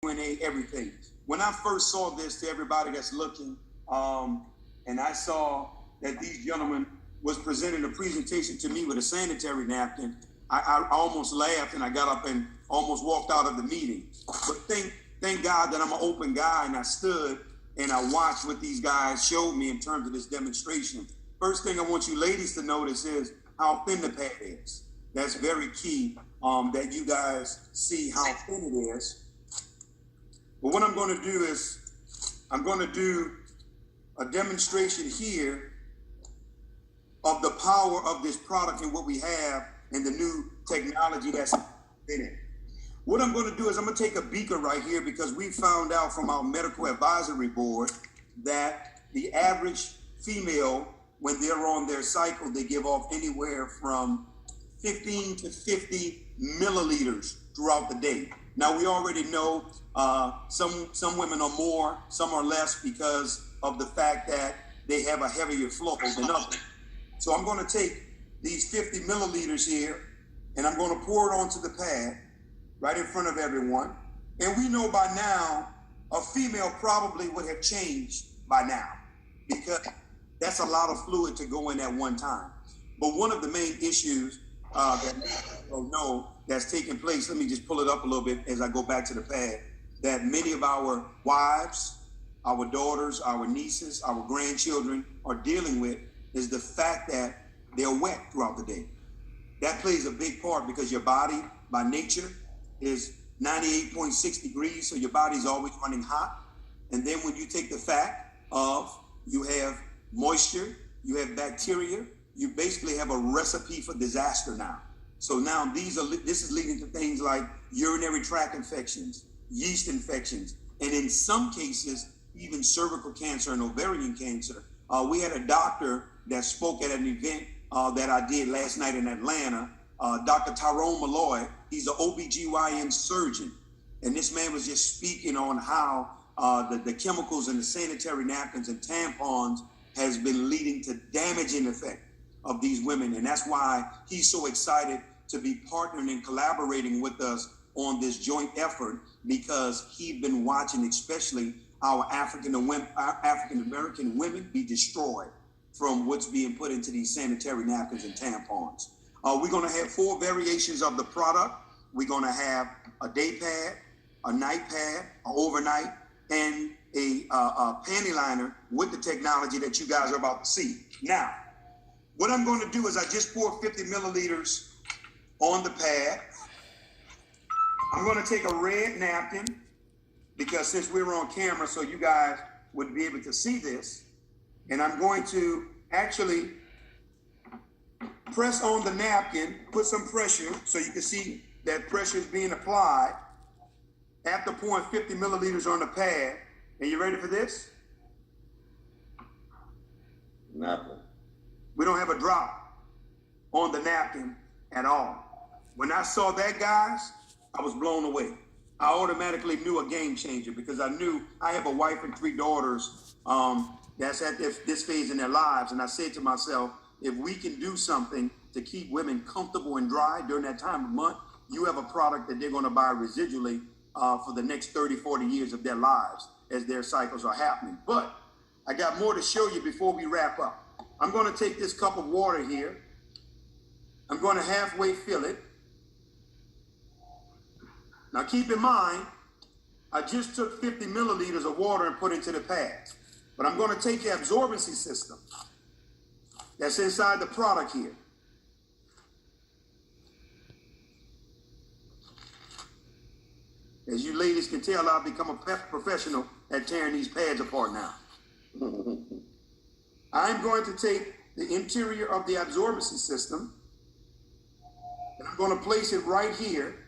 Q&A, everything. When I first saw this, to everybody that's looking, and I saw that these gentlemen was presenting a presentation to me with a sanitary napkin, I almost laughed and I got up and almost walked out of the meeting. But thank God that I'm an open guy, and I stood and I watched what these guys showed me in terms of this demonstration. First thing I want you ladies to notice is how thin the pad is. That's very key, that you guys see how thin it is. But what I'm going to do is I'm going to do a demonstration here of the power of this product and what we have and the new technology that's in it. What I'm going to do is I'm going to take a beaker right here, because we found out from our medical advisory board that the average female, when they're on their cycle, they give off anywhere from 15 to 50 milliliters throughout the day. Now, we already know some women are more, some are less, because of the fact that they have a heavier flow than others. So I'm going to take these 50 milliliters here, and I'm going to pour it onto the pad right in front of everyone. And we know by now, a female probably would have changed by now, because that's a lot of fluid to go in at one time. But one of the main issues that people know that's taking place, let me just pull it up a little bit as I go back to the pad, that many of our wives, our daughters, our nieces, our grandchildren are dealing with, is the fact that they're wet throughout the day. That plays a big part, because your body by nature is 98.6 degrees, so your body's always running hot. And then when you take the fact of you have moisture, you have bacteria, you basically have a recipe for disaster now. So now this is leading to things like urinary tract infections, yeast infections, and in some cases, even cervical cancer and ovarian cancer. We had a doctor that spoke at an event that I did last night in Atlanta, Dr. Tyrone Malloy. He's an OBGYN surgeon. And this man was just speaking on how the chemicals in the sanitary napkins and tampons has been leading to damaging effect of these women. And that's why he's so excited to be partnering and collaborating with us on this joint effort, because he's been watching especially our African American women be destroyed from what's being put into these sanitary napkins and tampons. We're going to have 4 variations of the product. We're going to have a day pad, a night pad, an overnight, and a panty liner with the technology that you guys are about to see. Now, what I'm going to do is I just poured 50 milliliters on the pad. I'm going to take a red napkin, because since we're on camera, so you guys would be able to see this, and I'm going to actually press on the napkin, put some pressure so you can see that pressure is being applied after pouring 50 milliliters on the pad. And you ready for this? Nothing. We don't have a drop on the napkin at all. When I saw that, guys, I was blown away. I automatically knew a game changer, because I knew I have a wife and 3 daughters that's at this phase in their lives. And I said to myself, if we can do something to keep women comfortable and dry during that time of month, you have a product that they're going to buy residually for the next 30, 40 years of their lives as their cycles are happening. But I got more to show you before we wrap up. I'm going to take this cup of water here. I'm going to halfway fill it. Now keep in mind, I just took 50 milliliters of water and put into the pad. But I'm going to take the absorbency system that's inside the product here. As you ladies can tell, I've become a professional at tearing these pads apart now. I'm going to take the interior of the absorbency system, and I'm going to place it right here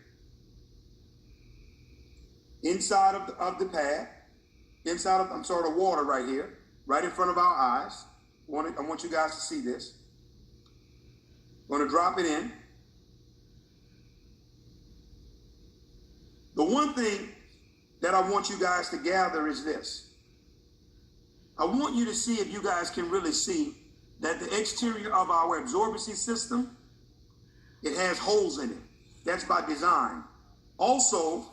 inside of the pad, inside of, the water right here, right in front of our eyes. I want you guys to see this. I'm going to drop it in. The one thing that I want you guys to gather is this. I want you to see, if you guys can really see, that the exterior of our absorbency system, it has holes in it. That's by design. Also,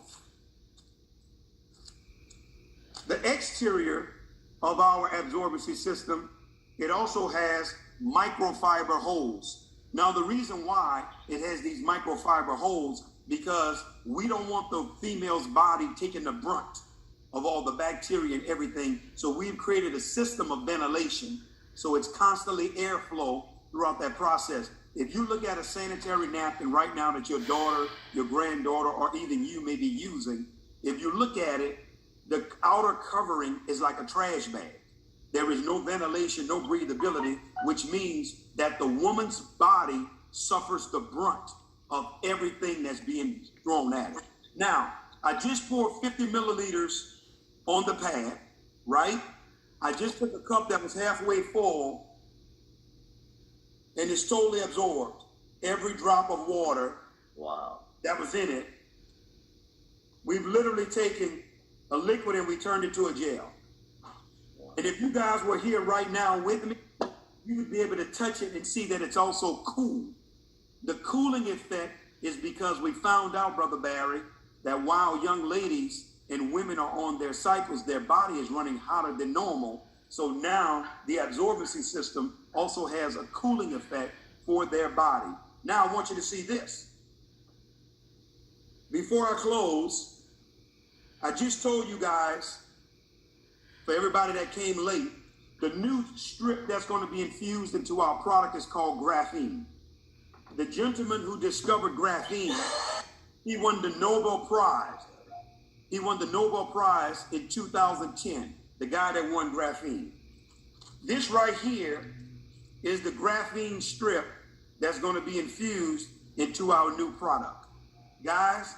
the exterior of our absorbency system, it also has microfiber holes. Now, the reason why it has these microfiber holes, because we don't want the female's body taking the brunt of all the bacteria and everything. So we've created a system of ventilation. So it's constantly airflow throughout that process. If you look at a sanitary napkin right now that your daughter, your granddaughter, or even you may be using, if you look at it, the outer covering is like a trash bag. There is no ventilation, no breathability, which means that the woman's body suffers the brunt of everything that's being thrown at it. Now, I just poured 50 milliliters on the pad, right? I just took a cup that was halfway full, and it's totally absorbed. Every drop of water that was in it. We've literally taken a liquid and we turned it to a gel. And if you guys were here right now with me, you would be able to touch it and see that it's also cool. The cooling effect is because we found out, Brother Barry, that while young ladies and women are on their cycles, their body is running hotter than normal. So now the absorbency system also has a cooling effect for their body. Now I want you to see this. Before I close, I just told you guys, for everybody that came late, the new strip that's going to be infused into our product is called graphene. The gentleman who discovered graphene, he won the Nobel Prize. He won the Nobel Prize in 2010, the guy that won graphene. This right here is the graphene strip that's going to be infused into our new product. Guys,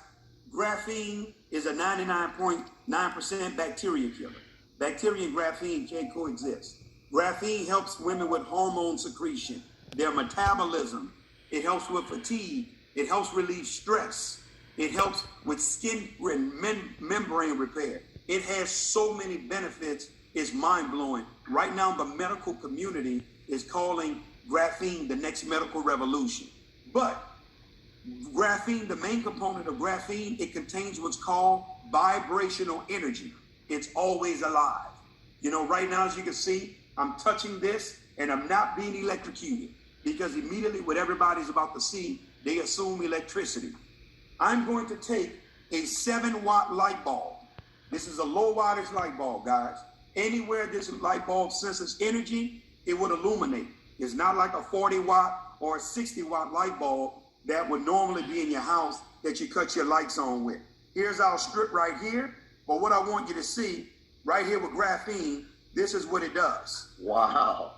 graphene is a 99.9% bacteria killer. Bacteria and graphene can't coexist. Graphene helps women with hormone secretion, their metabolism. It helps with fatigue. It helps relieve stress. It helps with skin and membrane repair. It has so many benefits, it's mind-blowing. Right now, the medical community is calling graphene the next medical revolution. But graphene, the main component of graphene, it contains what's called vibrational energy. It's always alive. You know, right now, as you can see, I'm touching this and I'm not being electrocuted, because immediately what everybody's about to see, they assume electricity. I'm going to take a 7-watt light bulb. This is a low wattage light bulb, guys. Anywhere this light bulb senses energy, it would illuminate. It's not like a 40-watt or a 60-watt light bulb that would normally be in your house that you cut your lights on with. Here's our strip right here. But what I want you to see right here with graphene, this is what it does. Wow.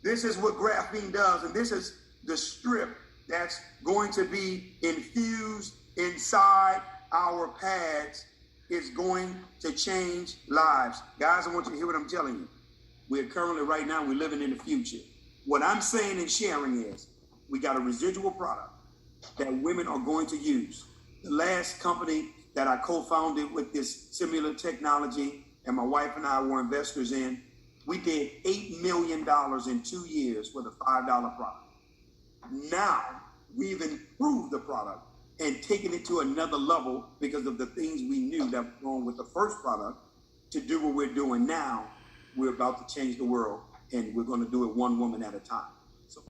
This is what graphene does, and this is the strip that's going to be infused inside our pads. Is going to change lives. Guys, I want you to hear what I'm telling you. We're currently, right now, we're living in the future. What I'm saying and sharing is, we got a residual product that women are going to use. The last company that I co-founded with this similar technology, and my wife and I were investors in, we did $8 million in 2 years with a $5 product. Now, we've improved the product and taken it to another level because of the things we knew that were wrong with the first product. To do what we're doing now, we're about to change the world, and we're going to do it one woman at a time.